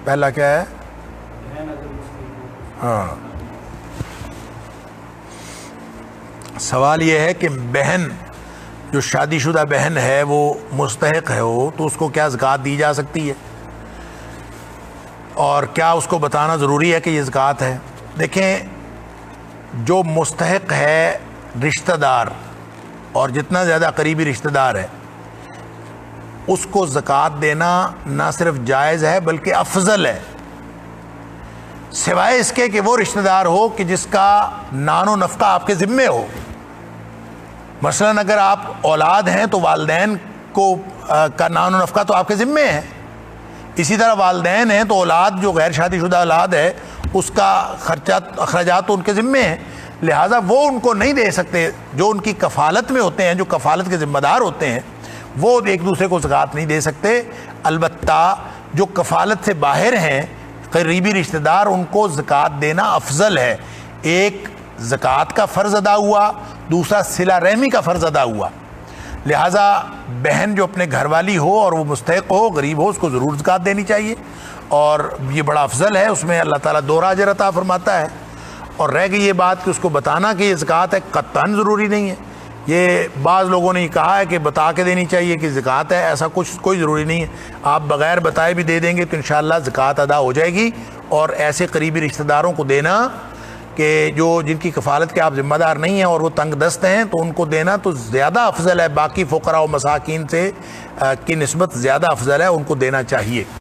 پہلا کیا ہے؟ ہاں، سوال یہ ہے کہ بہن جو شادی شدہ بہن ہے وہ مستحق ہے وہ، تو اس کو کیا زکوٰۃ دی جا سکتی ہے، اور کیا اس کو بتانا ضروری ہے کہ یہ زکوٰۃ ہے؟ دیکھیں، جو مستحق ہے رشتہ دار، اور جتنا زیادہ قریبی رشتہ دار ہے اس کو زکوٰۃ دینا نہ صرف جائز ہے بلکہ افضل ہے، سوائے اس کے کہ وہ رشتہ دار ہو کہ جس کا نان و نفقہ آپ کے ذمے ہو۔ مثلاً اگر آپ اولاد ہیں تو والدین کو کا نان و نفقہ تو آپ کے ذمے ہے، اسی طرح والدین ہیں تو اولاد جو غیر شادی شدہ اولاد ہے اس کا اخراجات تو ان کے ذمے ہیں، لہٰذا وہ ان کو نہیں دے سکتے، جو ان کی کفالت میں ہوتے ہیں، جو کفالت کے ذمہ دار ہوتے ہیں وہ ایک دوسرے کو زکوٰۃ نہیں دے سکتے۔ البتہ جو کفالت سے باہر ہیں قریبی رشتہ دار، ان کو زکوٰۃ دینا افضل ہے۔ ایک زکوٰۃ کا فرض ادا ہوا، دوسرا صلہ رحمی کا فرض ادا ہوا، لہٰذا بہن جو اپنے گھر والی ہو اور وہ مستحق ہو، غریب ہو، اس کو ضرور زکوٰۃ دینی چاہیے، اور یہ بڑا افضل ہے، اس میں اللہ تعالیٰ دوہرا اجر عطا فرماتا ہے۔ اور رہ گئی یہ بات کہ اس کو بتانا کہ یہ زکوٰۃ ہے، قطعاً ضروری نہیں ہے۔ یہ بعض لوگوں نے یہ کہا ہے کہ بتا کے دینی چاہیے کہ زکوٰۃ ہے، ایسا کچھ کوئی ضروری نہیں ہے، آپ بغیر بتائے بھی دے دیں گے تو انشاءاللہ زکوٰۃ ادا ہو جائے گی۔ اور ایسے قریبی رشتہ داروں کو دینا کہ جن کی کفالت کے آپ ذمہ دار نہیں ہیں اور وہ تنگ دست ہیں، تو ان کو دینا تو زیادہ افضل ہے، باقی فقراء و مساکین سے کی نسبت زیادہ افضل ہے، ان کو دینا چاہیے۔